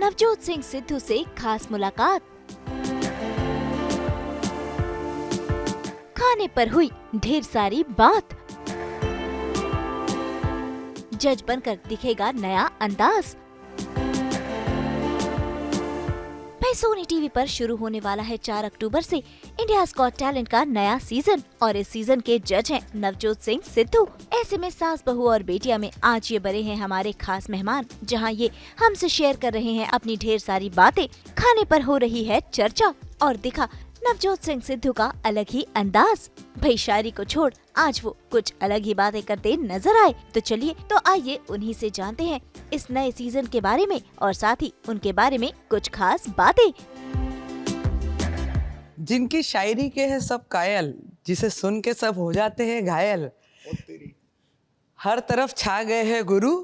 नवजोत सिंह सिद्धू से खास मुलाकात। खाने पर हुई ढेर सारी बात। जज बनकर दिखेगा नया अंदाज। भाई सोनी टीवी पर शुरू होने वाला है 4 अक्टूबर से इंडियाज गॉट टैलेंट का नया सीजन और इस सीजन के जज हैं नवजोत सिंह सिद्धू। ऐसे में सास बहू और बेटिया में आज ये बने हैं हमारे खास मेहमान, जहां ये हमसे शेयर कर रहे हैं अपनी ढेर सारी बातें। खाने पर हो रही है चर्चा और दिखा नवजोत सिंह सिद्धू का अलग ही अंदाज। भाई शायरी को छोड़ आज वो कुछ अलग ही बातें करते नजर आए। तो चलिए तो आइए उन्हीं से जानते हैं इस नए सीजन के बारे में और साथ ही उनके बारे में कुछ खास बातें। जिनकी शायरी के हैं सब कायल, जिसे सुन के सब हो जाते हैं घायल। हर तरफ छा गए हैं गुरु,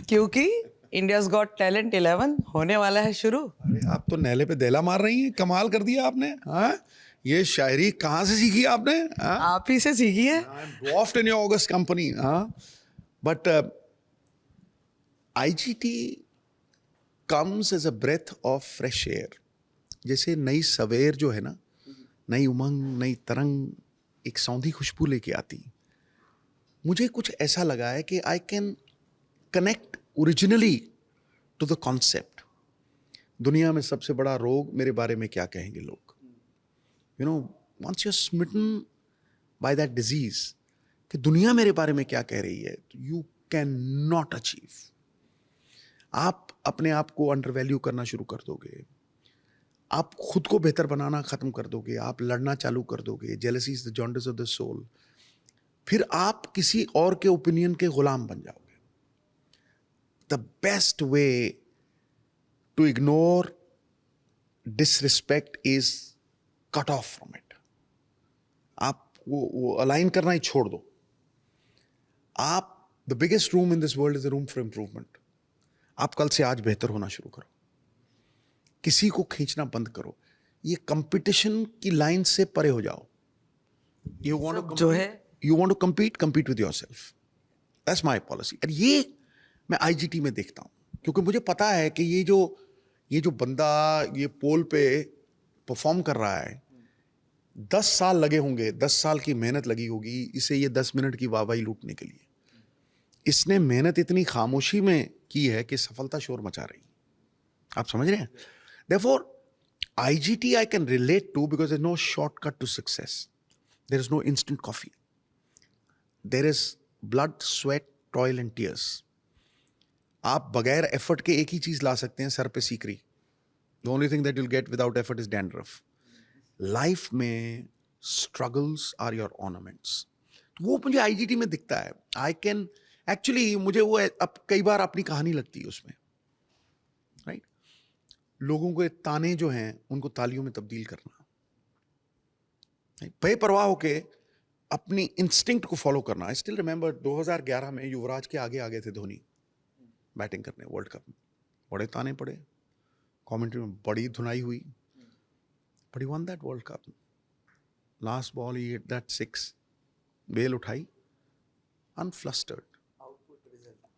क्योंकि इंडियाज गॉट टैलेंट 11 होने वाला है शुरू। अरे आप तो नैले पे देला मार रही हैं, कमाल कर दिया आपने। हाँ, ये शायरी कहाँ से सीखी आपने? हाँ, आप ही से सीखी है। Dwarfed in your august company. हाँ, but IGT comes as a breath of fresh air. जैसे नई सवेर जो है ना, नई उमंग, नई तरंग, एक सौंधी खुशबू लेके आती। मुझे कुछ ऐसा लगा है कि I can connect originally to the concept. दुनिया में सबसे बड़ा रोग मेरे बारे में क्या कहेंगे लोग। You know, once you are smitten by that disease कि दुनिया मेरे बारे में क्या कह रही है, यू कैन नॉट अचीव। आप अपने आप को अंडर वैल्यू करना शुरू कर दोगे, आप खुद को बेहतर बनाना खत्म कर दोगे, आप लड़ना चालू कर दोगे। Jealousy is the jaundice of the soul. फिर आप किसी और के ओपिनियन के गुलाम बन जाओगे। The best way to ignore disrespect is cut off from it. आप वो अलाइन करना ही छोड़ दो। आप the biggest room in this world is the room for improvement. आप कल से आज बेहतर होना शुरू करो, किसी को खींचना बंद करो, ये कंपटीशन की लाइन से परे हो जाओ। यू वांट जो है you want to compete with yourself. That's my policy. और ये मैं आईजीटी में देखता हूँ, क्योंकि मुझे पता है कि ये जो बंदा ये पोल पे परफॉर्म कर रहा है, 10 साल लगे होंगे, 10 साल की मेहनत लगी होगी इसे ये 10 मिनट की वाहवाही लूटने के लिए। इसने मेहनत इतनी खामोशी में की है कि सफलता शोर मचा रही। आप समझ रहे हैं? Therefore, IGT I can relate to because there's no shortcut to success. There is no instant coffee. There is blood, sweat, toil and tears. आप बगैर एफर्ट के एक ही चीज ला सकते हैं, सर पे Sikri. The only thing that you'll get without effort is dandruff. Life में struggles are your ornaments. वो मुझे आईजीटी में दिखता है। I can actually मुझे वो अब कई बार अपनी कहानी लगती है उसमें, राइट? लोगों के ताने जो हैं उनको तालियों में तब्दील करना, बेपरवाह होके अपनी इंस्टिंक्ट को फॉलो करना। आई स्टिल रिमेंबर 2011 में युवराज के आगे आगे थे धोनी बैटिंग करने वर्ल्ड कप में। बड़े ताने पड़े, कमेंट्री में बड़ी धुनाई हुई, but he won that world cup. Last ball he hit that 6, bail उठाई, अनफ्लस्टर्ड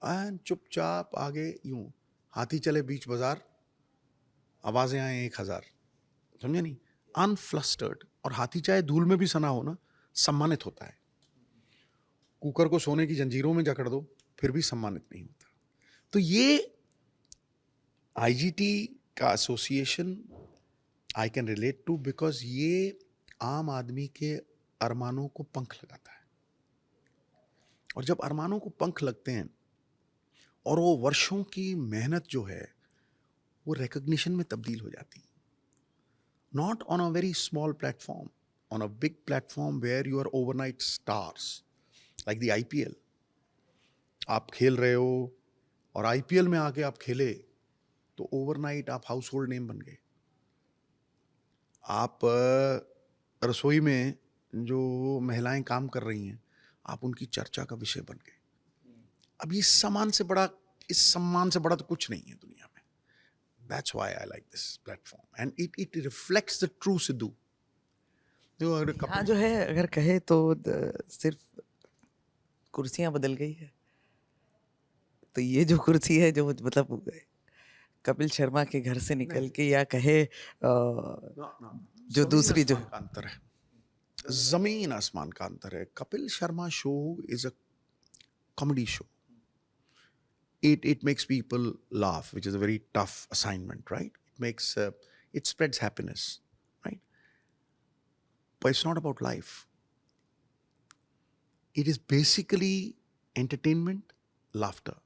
एंड चुपचाप आगे यूं हाथी चले बीच बाजार, आवाजें आए 1000। समझे नहीं? अनफ्लस्टर्ड। और हाथी चाहे धूल में भी सना हो ना, सम्मानित होता है। कुकर को सोने की जंजीरों में जकड़ दो फिर भी सम्मानित नहीं होता। तो ये आईजीटी का association I can relate to because ये आम आदमी के अरमानों को पंख लगाता है। और जब अरमानों को पंख लगते हैं और वो वर्षों की मेहनत जो है वो रिकॉग्निशन में तब्दील हो जाती है। Not on a very small platform, on a big platform where you are overnight stars, like the IPL. आप खेल रहे हो और IPL में आके आप खेले तो ओवरनाइट आप हाउस होल्ड नेम बन गए। आप रसोई में जो महिलाएं काम कर रही हैं, आप उनकी चर्चा का विषय बन गए। अब इस सम्मान से बड़ा तो कुछ नहीं है दुनिया में। That's why I like this platform and it reflects the true Sidhu. हाँ, जो है अगर कहे तो सिर्फ कुर्सियां बदल गई है। तो ये जो कुर्सी है जो मतलब कपिल शर्मा के घर से निकल के या कहे जो दूसरी जो का अंतर है, जमीन आसमान का अंतर है. Kapil Sharma show is a comedy show. It makes people laugh, which is a very tough assignment, right? It spreads happiness, right? But it's not about life. It is basically entertainment, laughter,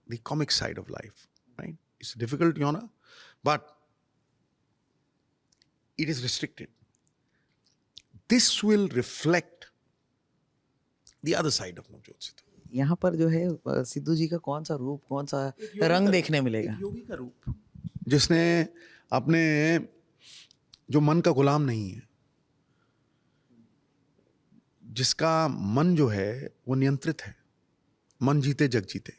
the comic side of life, right? It's a difficult genre, but it is restricted. This will reflect the other side of Navjot Sidhu. यहाँ पर जो है सिद्धू जी का कौन सा रूप, कौन सा रंग देखने मिलेगा? योगी का रूप, जिसने अपने जो मन का गुलाम नहीं है, जिसका मन जो है वो नियंत्रित है, मन जीते जग जीते,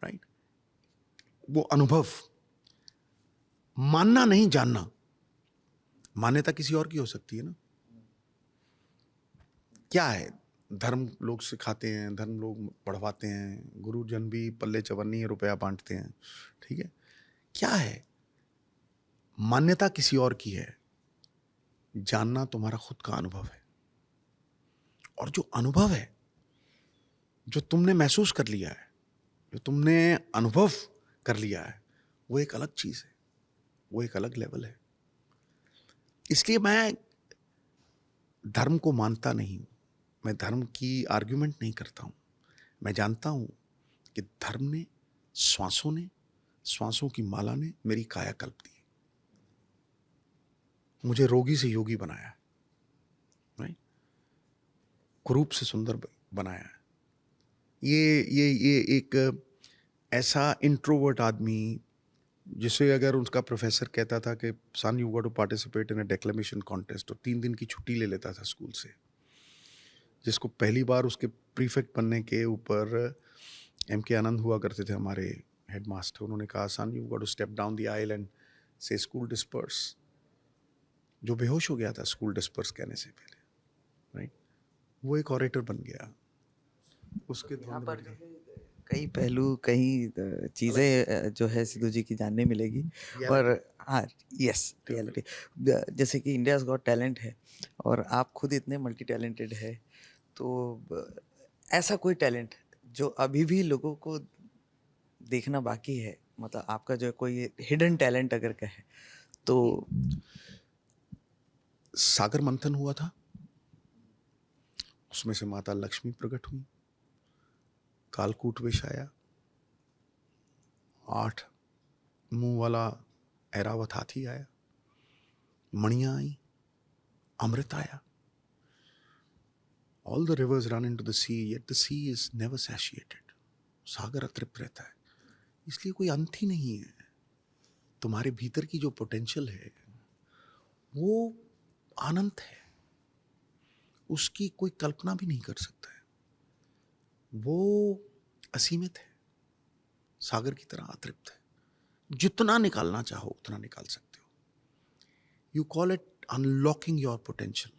राइट? वो अनुभव, मानना नहीं जानना. मान्यता किसी और की हो सकती है ना. क्या है, धर्म लोग सिखाते हैं, धर्म लोग पढ़वाते हैं, गुरुजन भी पल्ले चवन्नी रुपया बांटते हैं, ठीक है. क्या है, मान्यता किसी और की है, जानना तुम्हारा खुद का अनुभव है. और जो अनुभव है, जो तुमने महसूस कर लिया है, जो तुमने अनुभव कर लिया है, वो एक अलग चीज है, वो एक अलग लेवल है. इसलिए मैं धर्म को मानता नहीं हूं, मैं धर्म की आर्ग्यूमेंट नहीं करता हूं. मैं जानता हूं कि धर्म ने, श्वासों की माला ने मेरी कायाकल्प दी, मुझे रोगी से योगी बनाया, राइट? कुरूप से सुंदर बनाया. ये एक ऐसा इंट्रोवर्ट आदमी, जिसे अगर उसका प्रोफेसर कहता था कि son you got to participate in a declamation contest, तो 3 दिन की छुट्टी ले लेता था स्कूल से. जिसको पहली बार उसके प्रीफेक्ट बनने के ऊपर M.K. आनंद हुआ करते थे, हमारे हेडमास्टर. उन्होंने कहा, son you got to step down the aisle and से स्कूल डिस्पर्स. जो बेहोश हो गया था स्कूल डिस्पर्स कहने से पहले, राइट? वो एक ऑरेटर बन गया. उसके धुन बढ़ गई. कई पहलू, कई चीज़ें जो है सिद्धू जी की जानने मिलेगी. और हाँ, यस, रियलिटी. जैसे कि इंडियाज गॉट टैलेंट है और आप खुद इतने मल्टी टैलेंटेड है, तो ऐसा कोई टैलेंट जो अभी भी लोगों को देखना बाकी है, मतलब आपका जो कोई हिडन टैलेंट अगर कहे तो? सागर मंथन हुआ था, उसमें से माता लक्ष्मी प्रकट हुई, कालकूट विष आया, 8 मुंह वाला ऐरावत हाथी आया, मणियां आई, अमृत आया. All the rivers run into the sea, yet the sea is never satiated. सागर अतृप्त रहता है, इसलिए कोई अंत ही नहीं है. तुम्हारे भीतर की जो पोटेंशियल है वो अनंत है, उसकी कोई कल्पना भी नहीं कर सकता है. वो असीमित है, सागर की तरह अतृप्त है. जितना निकालना चाहो उतना निकाल सकते हो. You call it unlocking your potential.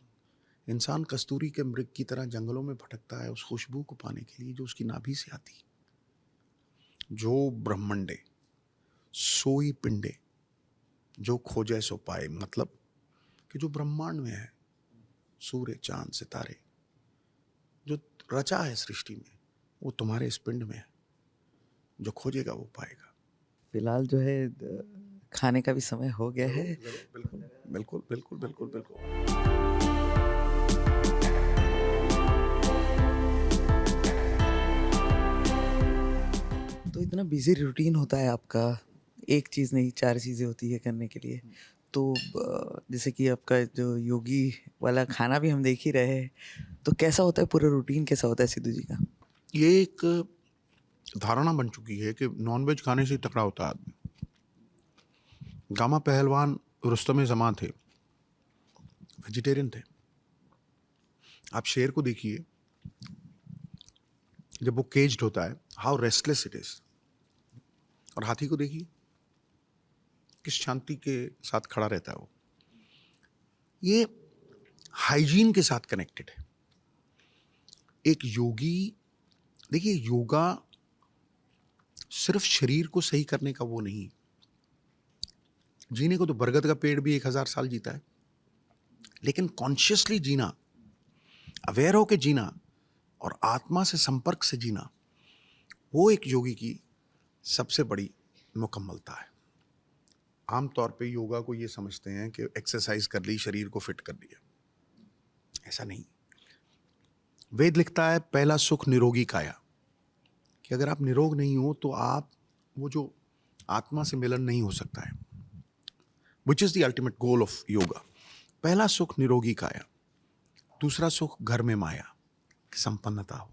इंसान कस्तूरी के मृग की तरह जंगलों में भटकता है उस खुशबू को पाने के लिए जो उसकी नाभि से आती. जो ब्रह्मंडे सोई पिंडे, जो खोजे सो पाए. मतलब कि जो ब्रह्मांड में है, सूर्य, चांद, सितारे, जो रचा है सृष्टि में, वो तुम्हारे इस पिंड में है. जो खोजेगा वो पाएगा. फिलहाल जो है खाने का भी समय हो गया है. बिल्कुल बिल्कुल बिल्कुल बिल्कुल बिल्कुल. तो इतना बिजी रूटीन होता है आपका, एक चीज़ नहीं 4 चीज़ें होती है करने के लिए. तो जैसे कि आपका जो योगी वाला खाना भी हम देख ही रहे हैं, तो कैसा होता है, पूरा रूटीन कैसा होता है सिद्धू जी का? ये एक धारणा बन चुकी है कि नॉनवेज खाने से तकड़ा होता है आदमी. गामा पहलवान रुस्तम जमां थे, वेजिटेरियन थे. आप शेर को देखिए, जब वो केज्ड होता है, हाउ रेस्टलेस इट इज. और हाथी को देखिए, किस शांति के साथ खड़ा रहता है वो. ये हाइजीन के साथ कनेक्टेड है. एक योगी, देखिए योगा सिर्फ शरीर को सही करने का वो नहीं, जीने को तो बरगद का पेड़ भी 1000 साल जीता है, लेकिन कॉन्शियसली जीना, अवेयर होके जीना और आत्मा से संपर्क से जीना, वो एक योगी की सबसे बड़ी मुकम्मलता है। आमतौर पे योगा को ये समझते हैं कि एक्सरसाइज कर ली, शरीर को फिट कर लिया, ऐसा नहीं। वेद लिखता है पहला सुख निरोगी काया, कि अगर आप निरोग नहीं हो तो आप वो जो आत्मा से मिलन नहीं हो सकता है, which is the ultimate goal of yoga. पहला सुख निरोगी काया, दूसरा सुख घर में माया की संपन्नता हो,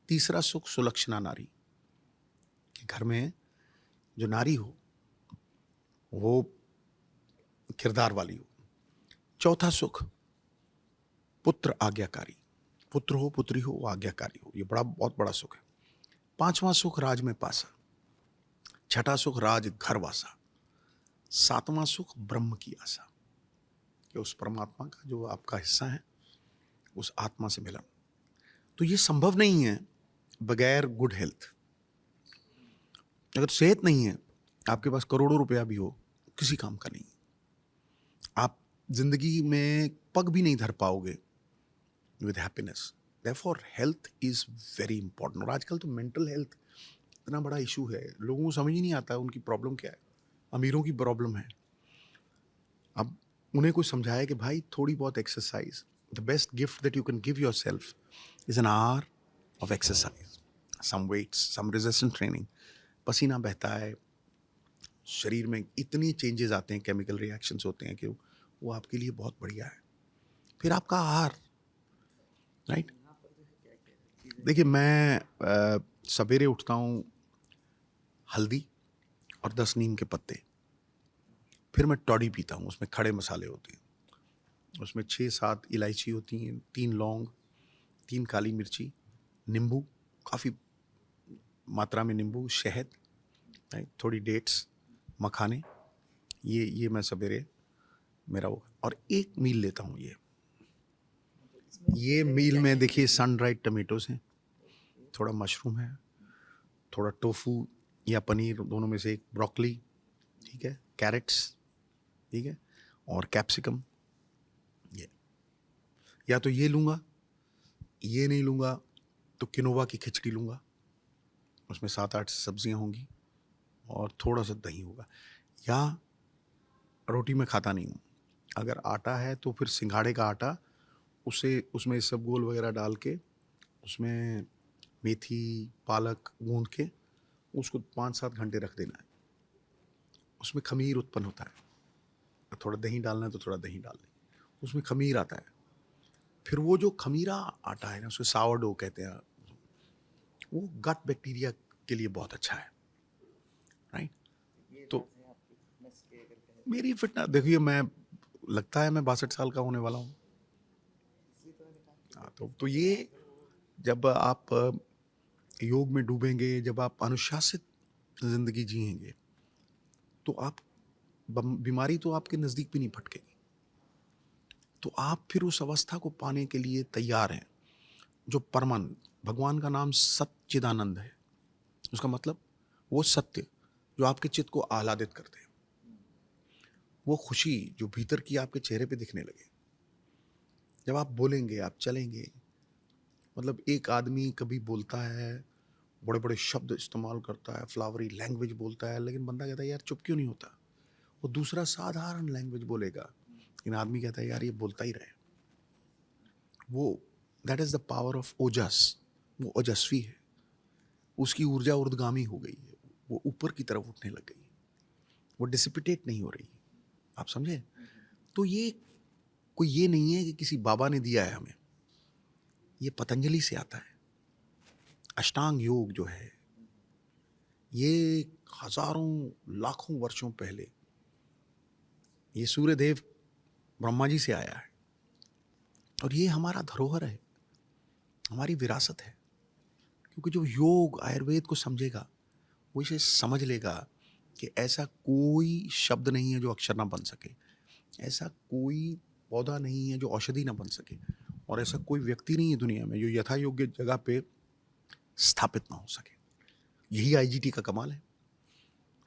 तीसरा सुख सुलक्षणा नारी, कि घर में जो नारी हो वो किरदार वाली हो, चौथा सुख पुत्र आज्ञाकारी, पुत्र हो पुत्री हो वो आज्ञाकारी हो, ये बहुत बड़ा सुख है। पांचवा सुख राज में पासा, छठा सुख राज घर वासा, सातवां सुख ब्रह्म की आशा, कि उस परमात्मा का जो आपका हिस्सा है उस आत्मा से मिलन। तो ये संभव नहीं है बगैर गुड हेल्थ। अगर सेहत नहीं है, आपके पास करोड़ों रुपया भी हो, किसी काम का नहीं। आप जिंदगी में पग भी नहीं धर पाओगे with happiness. Therefore health is very important. और आजकल तो मेंटल हेल्थ इतना बड़ा इशू है, लोगों को समझ ही नहीं आता उनकी प्रॉब्लम क्या है। अमीरों की प्रॉब्लम है, अब उन्हें कोई समझाया कि भाई थोड़ी बहुत exercise, the best gift that you can give yourself is an hour of exercise, some weights, some resistance training. पसीना बहता है, शरीर में इतनी चेंजेस आते हैं, केमिकल रिएक्शंस होते हैं कि वो आपके लिए बहुत बढ़िया है। फिर आपका आहार, राइट। देखिए मैं सवेरे उठता हूँ, हल्दी और 10 नीम के पत्ते, फिर मैं टॉडी पीता हूँ, उसमें खड़े मसाले होते हैं, उसमें 6-7 इलायची होती हैं, 3 लौंग, 3 काली मिर्ची, नींबू, काफ़ी मात्रा में नींबू, शहद, थोड़ी डेट्स, मखाने, ये मैं सवेरे मेरा वो, और एक मील लेता हूँ। ये मील में देखिए सन ड्राइड टमेटोज हैं, थोड़ा मशरूम है, थोड़ा टोफू या पनीर, दोनों में से एक, ब्रोकली, ठीक है, कैरेट्स, ठीक है, और कैप्सिकम। ये या तो ये लूँगा, ये नहीं लूँगा तो किनोवा की खिचड़ी लूँगा, उसमें 7-8 सब्जियां होंगी और थोड़ा सा दही होगा। या रोटी में खाता नहीं हूँ, अगर आटा है तो फिर सिंघाड़े का आटा, उसे उसमें इसबगोल वगैरह डाल के, उसमें मेथी पालक गूंद के उसको 5-7 घंटे रख देना है, उसमें खमीर उत्पन्न होता है। थोड़ा दही डालना है तो थोड़ा दही डाल दें, उसमें खमीर आता है। फिर वो जो खमीरा आटा है ना, उसे सावरडो कहते हैं, वो गट बैक्टीरिया के लिए बहुत अच्छा है, राइट। तो मेरी फिटनेस देखिए, मैं लगता है मैं 62 साल का होने वाला हूँ। तो ये जब आप योग में डूबेंगे, जब आप अनुशासित जिंदगी जिएंगे, तो आप बीमारी तो आपके नज़दीक भी नहीं फटकेगी। तो आप फिर उस अवस्था को पाने के लिए तैयार हैं जो परमानंद, भगवान का नाम सच्चिदानंद है। उसका मतलब वो सत्य जो आपके चित्त को आह्लादित करते हैं, वो खुशी जो भीतर की आपके चेहरे पे दिखने लगे जब आप बोलेंगे, आप चलेंगे। मतलब एक आदमी कभी बोलता है, बड़े बड़े शब्द इस्तेमाल करता है, फ्लावरी लैंग्वेज बोलता है, लेकिन बंदा कहता है यार चुप क्यों नहीं होता। वो दूसरा साधारण लैंग्वेज बोलेगा, लेकिन आदमी कहता है यार ये बोलता ही रहे। वो that is the power of ojas. वो ओजस्वी है, उसकी ऊर्जा ऊर्ध्वगामी हो गई है, वो ऊपर की तरफ उठने लग गई है, वो डिसिपिटेट नहीं हो रही। आप समझे। तो ये कोई ये नहीं है कि किसी बाबा ने दिया है हमें, ये पतंजलि से आता है। अष्टांग योग जो है, ये हजारों लाखों वर्षों पहले ये सूर्यदेव ब्रह्मा जी से आया है, और ये हमारा धरोहर है, हमारी विरासत है। क्योंकि जो योग आयुर्वेद को समझेगा, वो इसे समझ लेगा कि ऐसा कोई शब्द नहीं है जो अक्षर ना बन सके, ऐसा कोई पौधा नहीं है जो औषधि ना बन सके, और ऐसा कोई व्यक्ति नहीं है दुनिया में जो यथा योग्य जगह पे स्थापित ना हो सके। यही आईजीटी का कमाल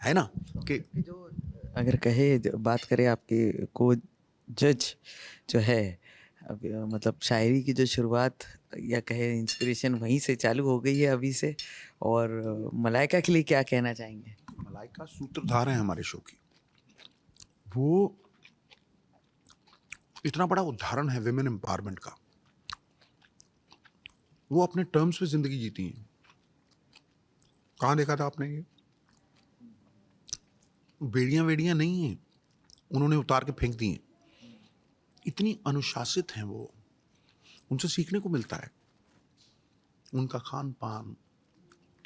है ना? कि अगर बात करें आपके को जज जो है, अब मतलब शायरी की जो शुरुआत या कहे इंस्पिरेशन वहीं से चालू हो गई है अभी से, और मलाइका के लिए क्या कहना चाहेंगे? मलाइका सूत्रधार है हमारे शो की। वो इतना बड़ा उदाहरण है विमेन एम्पावरमेंट का। वो अपने टर्म्स पे जिंदगी जीती हैं। कहाँ देखा था आपने ये? बेड़ियां वेड़ियां नहीं हैं, उन्होंने उतार के फेंक दी हैं। इतनी अनुशासित हैं वो, उनसे सीखने को मिलता है। उनका खान पान,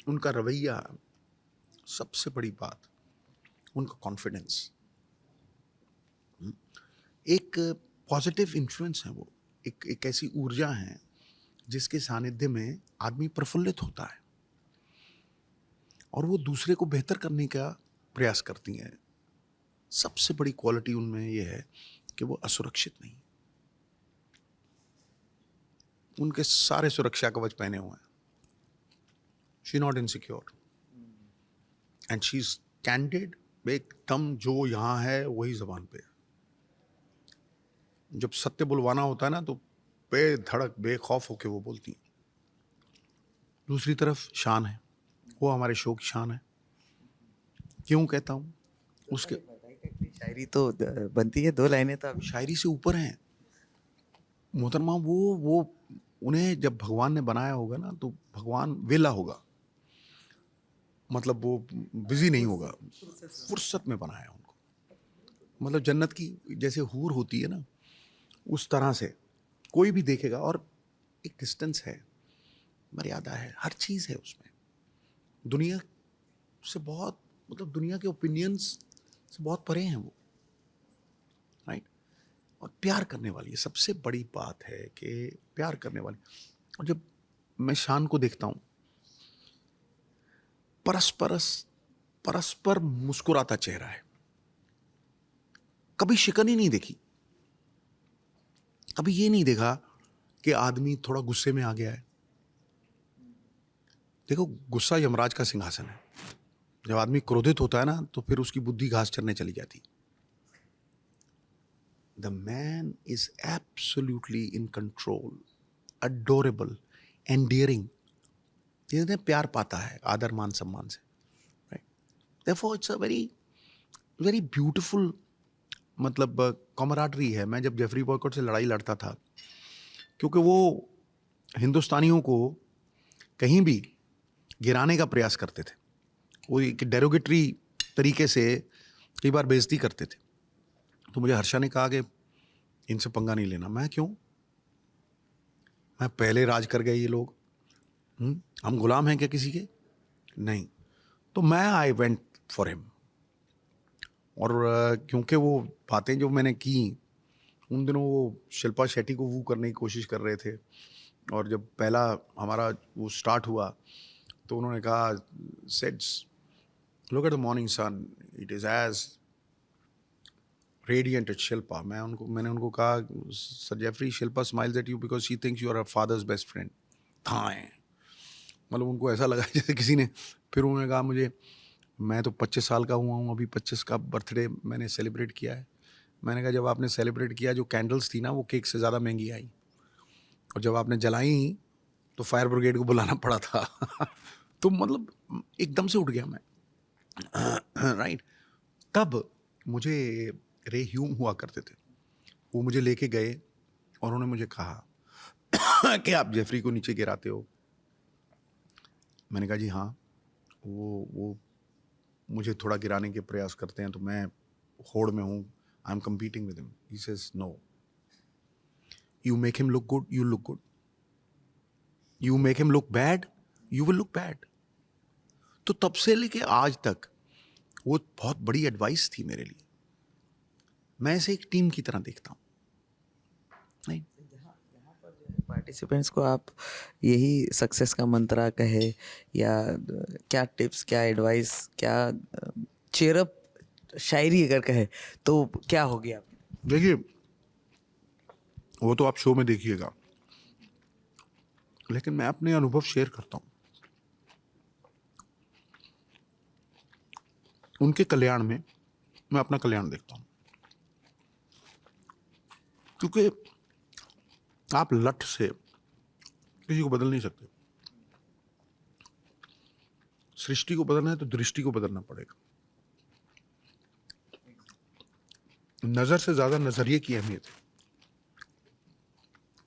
उनका रवैया, सबसे बड़ी बात उनका कॉन्फिडेंस। एक पॉजिटिव इन्फ्लुएंस है वो, एक ऐसी ऊर्जा है जिसके सानिध्य में आदमी प्रफुल्लित होता है और वो दूसरे को बेहतर करने का प्रयास करती हैं। सबसे बड़ी क्वालिटी उनमें ये है कि वो असुरक्षित नहीं, उनके सारे सुरक्षा कवच पहने हुए हैं। She not insecure and she is candid, एकदम जो यहाँ है वही जबान पे। जब सत्य बुलवाना होता है ना तो बेधड़क बेखौफ होके वो बोलती हैं। दूसरी तरफ शान है, वो हमारे शो की शान है। क्यों कहता हूँ? उसके शायरी तो बनती है, 2 लाइनें तो अभी शायरी से ऊपर हैं मोहतरमा। वो उन्हें जब भगवान ने बनाया होगा ना तो भगवान वेला होगा, मतलब वो बिजी नहीं होगा, फुर्सत में बनाया उनको। मतलब जन्नत की जैसे हूर होती है ना, उस तरह से कोई भी देखेगा। और एक डिस्टेंस है, मर्यादा है, हर चीज़ है उसमें। दुनिया से बहुत, मतलब दुनिया के ओपिनियंस से बहुत परे हैं वो, राइट? और प्यार करने वाली है। सबसे बड़ी बात है कि प्यार करने वाली। और जब मैं शान को देखता हूँ, परस्पर मुस्कुराता चेहरा है, कभी शिकन ही नहीं देखी, कभी ये नहीं देखा कि आदमी थोड़ा गुस्से में आ गया है। देखो, गुस्सा यमराज का सिंहासन है। जब आदमी क्रोधित होता है ना तो फिर उसकी बुद्धि घास चरने चली जाती। The man is absolutely in control, adorable, endearing. जिसने प्यार पाता है आदर मान सम्मान से, right? Therefore it's a very very beautiful, मतलब कॉमराडरी है। मैं जब जेफरी बॉयकॉट से लड़ाई लड़ता था, क्योंकि वो हिंदुस्तानियों को कहीं भी गिराने का प्रयास करते थे, वो एक डेरोगेटरी तरीके से कई बार बेइज्जती करते थे, तो मुझे हर्षा ने कहा कि इनसे पंगा नहीं लेना। मैं क्यों? मैं पहले राज कर गए ये लोग, हम गुलाम हैं क्या किसी के? नहीं। तो मैं आई वेंट फॉर हिम। और क्योंकि वो बातें जो मैंने की उन दिनों, वो शिल्पा शेट्टी को वू करने की कोशिश कर रहे थे, और जब पहला हमारा वो स्टार्ट हुआ तो उन्होंने कहा, सेड्स look at the morning sun, it is as radiant at Shilpa. मैंने उनको कहा, sir Jeffrey, Shilpa smiles at you because she thinks you are her father's best friend. थाएँ, मतलब उनको ऐसा लगा जैसे किसी ने। फिर उन्होंने कहा मुझे, मैं तो 25 साल का हुआ हूँ, अभी 25 का बर्थडे मैंने सेलिब्रेट किया है। मैंने कहा, जब आपने सेलिब्रेट किया, जो कैंडल्स थी ना वो केक से ज़्यादा महंगी आई, और जब आपने जलाई तो फायर ब्रिगेड को बुलाना पड़ा था। तो मतलब एकदम से उठ गया मैं, राइट? तब मुझे रे ह्यूम हुआ करते थे, वो मुझे लेके गए और उन्होंने मुझे कहा कि आप जेफरी को नीचे गिराते हो। मैंने कहा जी हाँ, वो मुझे थोड़ा गिराने के प्रयास करते हैं, तो मैं होड़ में हूँ, I am competing with him. He says no, you make him look good, you look good, you make him look bad, you will look bad. तो तब से लेके आज तक वो बहुत बड़ी एडवाइस थी मेरे लिए। मैं इसे एक टीम की तरह देखता हूँ, नहीं? पार्टिसिपेंट्स को आप यही सक्सेस का मंत्रा कहे, या क्या टिप्स, क्या एडवाइस, क्या चेयरअप शायरी अगर कहे तो क्या होगी आप? देखिए, वो तो आप शो में देखिएगा, लेकिन मैं अपने अनुभव शेयर करता हूँ। उनके कल्याण में मैं अपना कल्याण देखता हूँ, क्योंकि आप लठ से किसी को बदल नहीं सकते। सृष्टि को बदलना है तो दृष्टि को बदलना पड़ेगा। नजर से ज्यादा नजरिए की अहमियत है।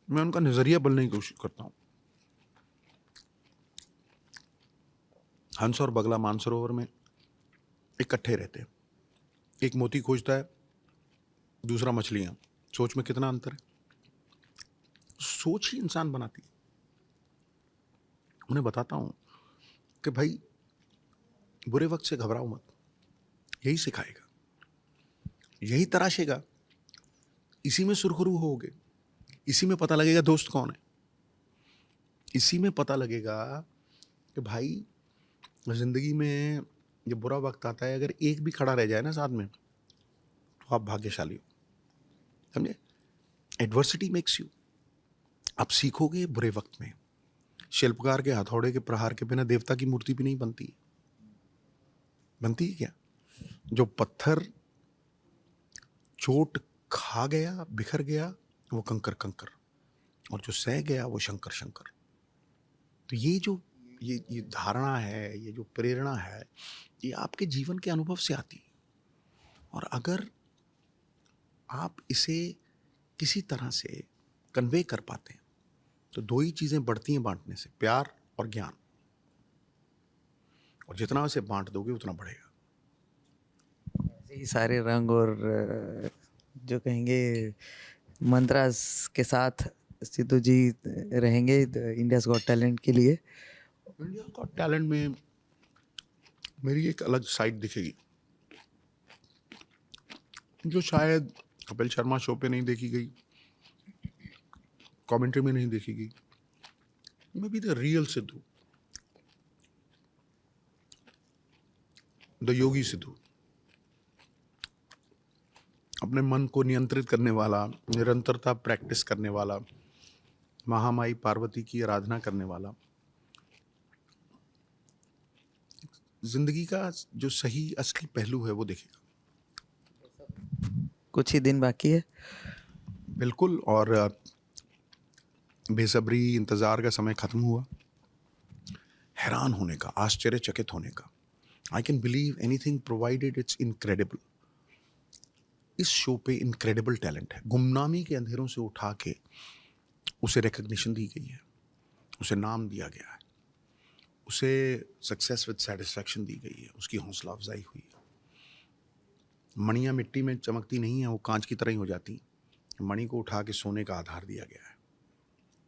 मैं उनका नजरिया बदलने की कोशिश करता हूं। हंस और बगला मानसरोवर में इकट्ठे रहते हैं। एक मोती खोजता है, दूसरा मछलियां। सोच में कितना अंतर है। सोच ही इंसान बनाती है। उन्हें बताता हूं कि भाई बुरे वक्त से घबराओ मत, यही सिखाएगा, यही तराशेगा, इसी में सुरखरू होगे, इसी में पता लगेगा दोस्त कौन है, इसी में पता लगेगा कि भाई जिंदगी में जब बुरा वक्त आता है, अगर एक भी खड़ा रह जाए ना साथ में, तो आप भाग्यशाली हो। समझे? Adversity makes you. आप सीखोगे बुरे वक्त में। शिल्पकार के हथौड़े के प्रहार के बिना देवता की मूर्ति भी नहीं बनती। बनती है क्या? जो पत्थर चोट खा गया, बिखर गया, वो कंकर कंकर, और जो सह गया वो शंकर शंकर। तो ये जो ये धारणा है, ये जो प्रेरणा है, ये आपके जीवन के अनुभव से आती है। और अगर आप इसे किसी तरह से कन्वे कर पाते हैं तो दो ही चीजें बढ़ती हैं बांटने से, प्यार और ज्ञान। और जितना उसे बांट दोगे उतना बढ़ेगा। ऐसे ही सारे रंग और जो कहेंगे मंत्रास के साथ सिद्धू जी रहेंगे इंडियाज गॉट टैलेंट के लिए। इंडिया गॉट टैलेंट में मेरी एक अलग साइड दिखेगी, जो शायद कपिल शर्मा शो पे नहीं देखी गई, कमेंट्री में नहीं देखी गई। Maybe the real Sidhu, the yogi Sidhu. अपने मन को नियंत्रित करने वाला, निरंतरता प्रैक्टिस करने वाला, महामाई पार्वती की आराधना करने वाला, जिंदगी का जो सही असली पहलू है वो देखेगा। कुछ ही दिन बाकी है। बिल्कुल। और बेसब्री इंतजार का समय खत्म हुआ। हैरान होने का, आश्चर्यचकित होने का। I can believe anything provided it's incredible. इस शो पे इनक्रेडिबल टैलेंट है। गुमनामी के अंधेरों से उठा के उसे रिकग्निशन दी गई है, उसे नाम दिया गया है, उसे सक्सेस विद सेटिस्फैक्शन दी गई है, उसकी हौसला अफजाई हुई है। मणियाँ मिट्टी में चमकती नहीं है, वो कांच की तरह ही हो जाती। मणि को उठा के सोने का आधार दिया गया है।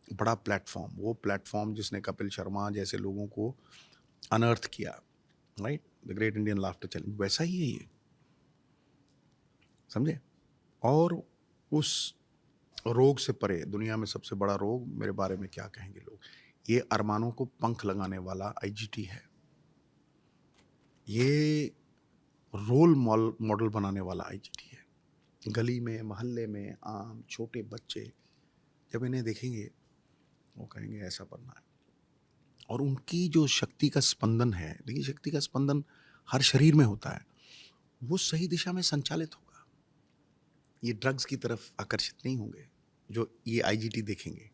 बड़ा प्लेटफॉर्म, वो प्लेटफॉर्म जिसने कपिल शर्मा जैसे लोगों को अनर्थ किया, right, the great Indian laughter challenge, वैसा ही है ये। समझे? और उस रोग से परे, दुनिया में सबसे बड़ा रोग, मेरे बारे में क्या कहेंगे लोग, ये अरमानों को पंख लगाने वाला आईजीटी है। ये रोल मॉडल बनाने वाला आईजीटी है। गली में, मोहल्ले में आम छोटे बच्चे जब इन्हें देखेंगे वो कहेंगे ऐसा बनना है। और उनकी जो शक्ति का स्पंदन है, देखिए शक्ति का स्पंदन हर शरीर में होता है, वो सही दिशा में संचालित होगा। ये ड्रग्स की तरफ आकर्षित नहीं होंगे जो ये आईजीटी देखेंगे।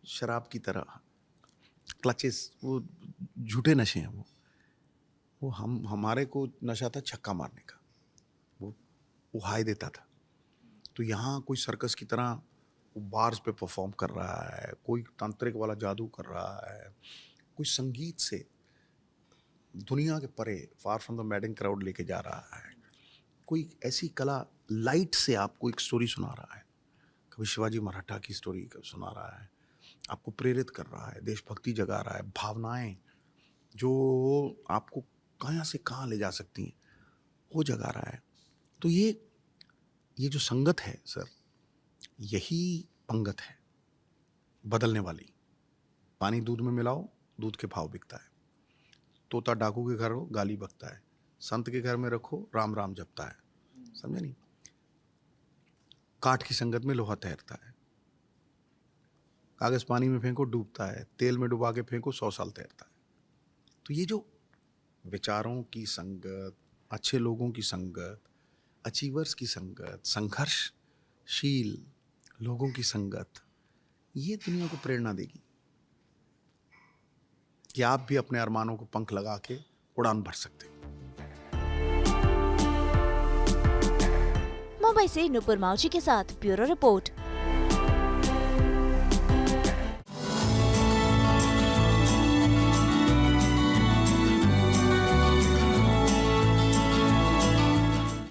शराब की तरह क्लचेस, वो झूठे नशे हैं। वो हमारे को नशा था छक्का मारने का, वो हाई देता था। तो यहाँ कोई सर्कस की तरह वो बार्स पे परफॉर्म कर रहा है, कोई तांत्रिक वाला जादू कर रहा है, कोई संगीत से दुनिया के परे, far from the madding crowd लेके जा रहा है, कोई ऐसी कला, लाइट से आपको एक स्टोरी सुना रहा है, कभी शिवाजी मराठा की स्टोरी सुना रहा है, आपको प्रेरित कर रहा है, देशभक्ति जगा रहा है, भावनाएं जो आपको कहाँ से कहाँ ले जा सकती हैं वो जगा रहा है। तो ये जो संगत है सर, यही पंगत है बदलने वाली। पानी दूध में मिलाओ, दूध के भाव बिकता है। तोता डाकू के घर हो, गाली बकता है। संत के घर में रखो, राम राम जपता है। समझे नहीं? काठ की संगत में लोहा तैरता है। कागज पानी में फेंको, डूबता है। तेल में डुबा के फेंको, 100 साल तैरता है। तो ये जो विचारों की संगत, अच्छे लोगों की संगत, अचीवर्स की संगत, संघर्षशील लोगों की संगत, ये दुनिया को प्रेरणा देगी कि आप भी अपने अरमानों को पंख लगा के उड़ान भर सकते हो। मुंबई से नुपुर माउची के साथ ब्यूरो रिपोर्ट।